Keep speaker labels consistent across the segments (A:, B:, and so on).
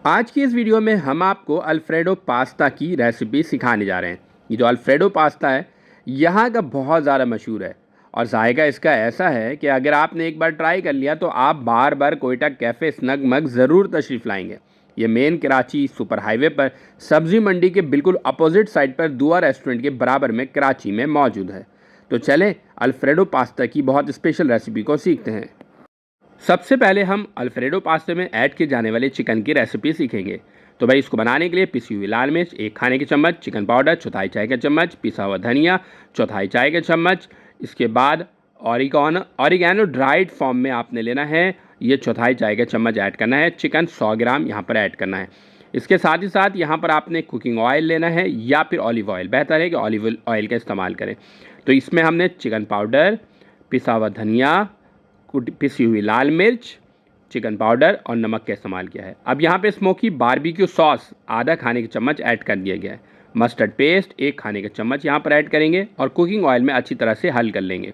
A: आज की इस वीडियो में हम आपको अल्फ्रेडो पास्ता की रेसिपी सिखाने जा रहे हैं। ये जो अल्फ्रेडो पास्ता है यहाँ का बहुत ज़्यादा मशहूर है और जायका इसका ऐसा है कि अगर आपने एक बार ट्राई कर लिया तो आप बार बार कोयटा कैफ़े स्नग मग ज़रूर तशरीफ़ लाएंगे। ये मेन कराची सुपर हाईवे पर सब्ज़ी मंडी के बिल्कुल अपोजिट साइड पर दुआ रेस्टोरेंट के बराबर में कराची में मौजूद है। तो चलें अल्फ्रेडो पास्ता की बहुत स्पेशल रेसिपी को सीखते हैं। सबसे पहले हम अल्फ्रेडो पास्ते में ऐड किए जाने वाले चिकन की रेसिपी सीखेंगे। तो भाई इसको बनाने के लिए पिसी हुई लाल मिर्च 1 खाने के चम्मच, चिकन पाउडर चौथाई चाय का चम्मच, पिसा हुआ धनिया चौथाई चाय का चम्मच। इसके बाद ऑरिगेनो ड्राइड फॉर्म में आपने लेना है, ये चौथाई चाय का चम्मच ऐड करना है। चिकन 100 ग्राम यहाँ पर ऐड करना है। इसके साथ ही साथ यहाँ पर आपने कुकिंग ऑयल लेना है या फिर ऑलिव ऑयल, बेहतर है कि ऑलिव ऑयल का इस्तेमाल करें। तो इसमें हमने चिकन पाउडर, पिसा हुआ धनिया, पिसी हुई लाल मिर्च, चिकन पाउडर और नमक का इस्तेमाल किया है। अब यहाँ पे स्मोकी बारबेक्यू सॉस आधा खाने का चम्मच ऐड कर दिया गया है। मस्टर्ड पेस्ट 1 खाने का चम्मच यहाँ पर ऐड करेंगे और कुकिंग ऑयल में अच्छी तरह से हल कर लेंगे।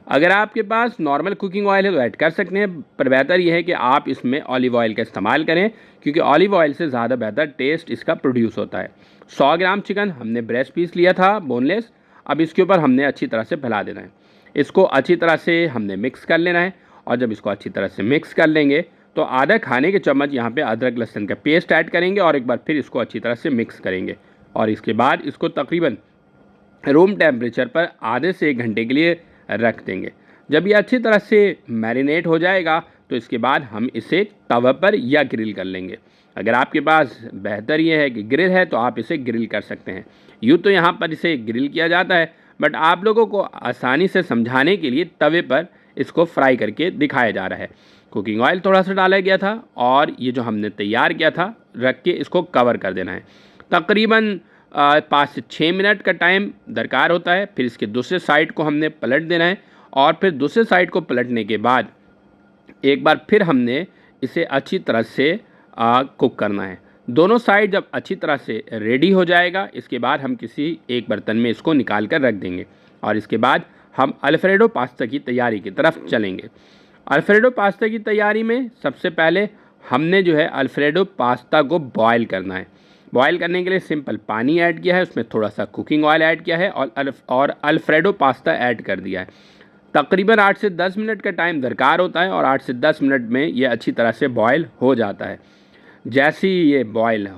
A: अगर आपके पास नॉर्मल कुकिंग ऑयल है तो ऐड कर सकते हैं, पर बेहतर यह है कि आप इसमें ऑलिव ऑयल का इस्तेमाल करें क्योंकि ऑलिव ऑयल से ज़्यादा बेहतर टेस्ट इसका प्रोड्यूस होता है। 100 ग्राम चिकन हमने ब्रेस्ट पीस लिया था बोनलेस। अब इसके ऊपर हमने अच्छी तरह से फैला देना है। इसको अच्छी तरह से हमने मिक्स कर लेना है और जब इसको अच्छी तरह से मिक्स कर लेंगे तो आधा खाने के चम्मच यहाँ पे अदरक लहसुन का पेस्ट ऐड करेंगे और एक बार फिर इसको अच्छी तरह से मिक्स करेंगे और इसके बाद इसको तकरीबन रूम टेम्परेचर पर आधे से 1 घंटे के लिए रख देंगे। जब ये अच्छी तरह से मैरिनेट हो जाएगा तो इसके बाद हम इसे तवा पर या ग्रिल कर लेंगे। अगर आपके पास बेहतर ये है कि ग्रिल है तो आप इसे ग्रिल कर सकते हैं। यूँ तो यहाँ पर इसे ग्रिल किया जाता है, बट आप लोगों को आसानी से समझाने के लिए तवे पर इसको फ्राई करके दिखाया जा रहा है। कुकिंग ऑयल थोड़ा सा डाला गया था और ये जो हमने तैयार किया था रख के इसको कवर कर देना है। तकरीबन 5 से 6 मिनट का टाइम दरकार होता है। फिर इसके दूसरे साइड को हमने पलट देना है और फिर दूसरे साइड को पलटने के बाद एक बार फिर हमने इसे अच्छी तरह से कुक करना है। दोनों साइड जब अच्छी तरह से रेडी हो जाएगा इसके बाद हम किसी एक बर्तन में इसको निकाल कर रख देंगे और इसके बाद हम अल्फ्रेडो पास्ता की तैयारी की तरफ चलेंगे। अल्फ्रेडो पास्ता की तैयारी में सबसे पहले हमने जो है अल्फ्रेडो पास्ता को बॉयल करना है। बॉयल करने के लिए सिंपल पानी ऐड किया है, उसमें थोड़ा सा कुकिंग ऑयल ऐड किया है और अल्फ्रेडो पास्ता ऐड कर दिया है। तकरीबन 8 से 10 मिनट का टाइम दरकार होता है और 8 से 10 मिनट में ये अच्छी तरह से बॉयल हो जाता है। जैसे ही ये बॉयल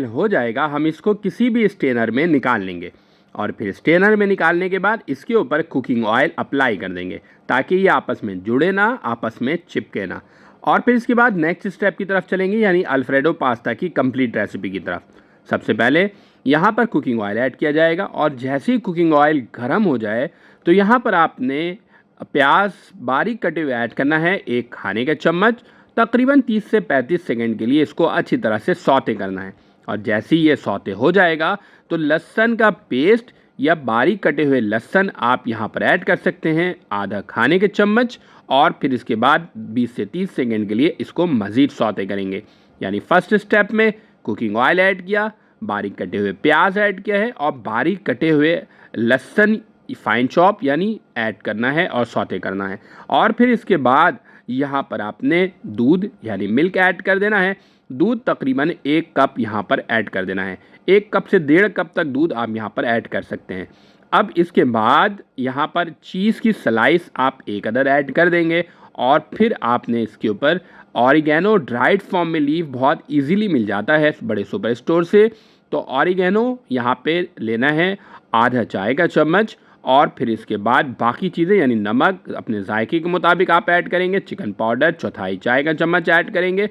A: हो जाएगा हम इसको किसी भी स्टेनर में निकाल लेंगे और फिर स्टेनर में निकालने के बाद इसके ऊपर कुकिंग ऑयल अप्लाई कर देंगे ताकि ये आपस में जुड़े ना, आपस में चिपके ना। और फिर इसके बाद नेक्स्ट स्टेप की तरफ चलेंगे, यानी अल्फ्रेडो पास्ता की कंप्लीट रेसिपी की तरफ। सबसे पहले यहाँ पर कुकिंग ऑयल ऐड किया जाएगा और जैसे ही कुकिंग ऑयल गर्म हो जाए तो यहाँ पर आपने प्याज बारीक कटे हुए ऐड करना है 1 खाने का चम्मच। तकरीबन 30 से 35 सेकंड के लिए इसको अच्छी तरह से सौते करना है और जैसे ही ये सौते हो जाएगा तो लहसुन का पेस्ट या बारीक कटे हुए लहसुन आप यहाँ पर ऐड कर सकते हैं आधा खाने के चम्मच और फिर इसके बाद 20 से 30 सेकंड के लिए इसको मज़ीद सौते करेंगे। यानी फर्स्ट स्टेप में कुकिंग ऑयल ऐड किया, बारीक कटे हुए प्याज ऐड किया है और बारीक कटे हुए लहसुन फाइन चॉप यानी ऐड करना है और सौते करना है। और फिर इसके बाद यहाँ पर आपने दूध यानी मिल्क ऐड कर देना है। दूध तकरीबन 1 कप यहाँ पर ऐड कर देना है। 1 कप से 1.5 कप तक दूध आप यहाँ पर ऐड कर सकते हैं। अब इसके बाद यहाँ पर चीज़ की स्लाइस आप 1 अदद ऐड कर देंगे और फिर आपने इसके ऊपर ऑरिगेनो ड्राइड फॉर्म में लीव बहुत इजीली मिल जाता है बड़े सुपर स्टोर से। तो ऑरिगेनो यहाँ पे लेना है आधा चाय का चम्मच और फिर इसके बाद बाकी चीज़ें यानी नमक अपने जायके के मुताबिक आप ऐड करेंगे, चिकन पाउडर चौथाई चाय का चम्मच ऐड करेंगे,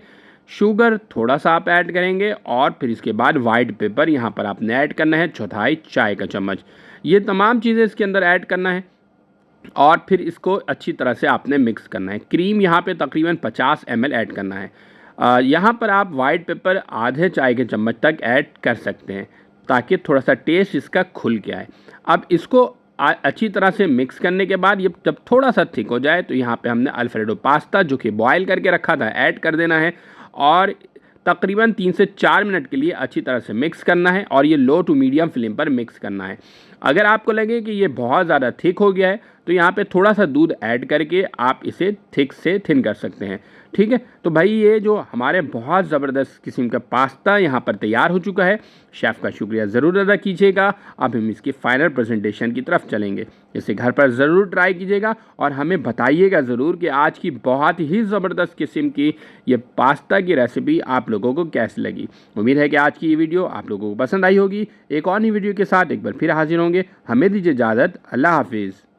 A: शुगर थोड़ा सा आप ऐड करेंगे और फिर इसके बाद वाइट पेपर यहाँ पर आपने ऐड करना है चौथाई चाय का चम्मच। ये तमाम चीज़ें इसके अंदर ऐड करना है और फिर इसको अच्छी तरह से आपने मिक्स करना है। क्रीम यहाँ पे तकरीबन 50 ml ऐड करना है। यहाँ पर आप वाइट पेपर आधे चाय के चम्मच तक ऐड कर सकते हैं ताकि थोड़ा सा टेस्ट इसका खुल के आए। अब इसको अच्छी तरह से मिक्स करने के बाद ये जब थोड़ा सा थिक हो जाए तो यहाँ पे हमने अल्फ्रेडो पास्ता जो कि बॉयल करके रखा था ऐड कर देना है और तकरीबन 3 से 4 मिनट के लिए अच्छी तरह से मिक्स करना है और ये लो टू मीडियम फ्लेम पर मिक्स करना है। अगर आपको लगे कि ये बहुत ज़्यादा थिक हो गया है तो यहाँ पे थोड़ा सा दूध ऐड करके आप इसे थिक से थिन कर सकते हैं। ठीक है। तो भाई ये जो हमारे बहुत ज़बरदस्त किस्म का पास्ता यहाँ पर तैयार हो चुका है। शेफ़ का शुक्रिया ज़रूर अदा कीजिएगा। अब हम इसकी फ़ाइनल प्रेजेंटेशन की तरफ चलेंगे। इसे घर पर ज़रूर ट्राई कीजिएगा और हमें बताइएगा ज़रूर कि आज की बहुत ही ज़बरदस्त किस्म की ये पास्ता की रेसिपी आप लोगों को कैसी लगी। उम्मीद है कि आज की ये वीडियो आप लोगों को पसंद आई होगी। एक और नई वीडियो के साथ एक बार फिर हाजिर होंगे। हमें दीजिए इजाज़त। अल्लाह हाफिज़।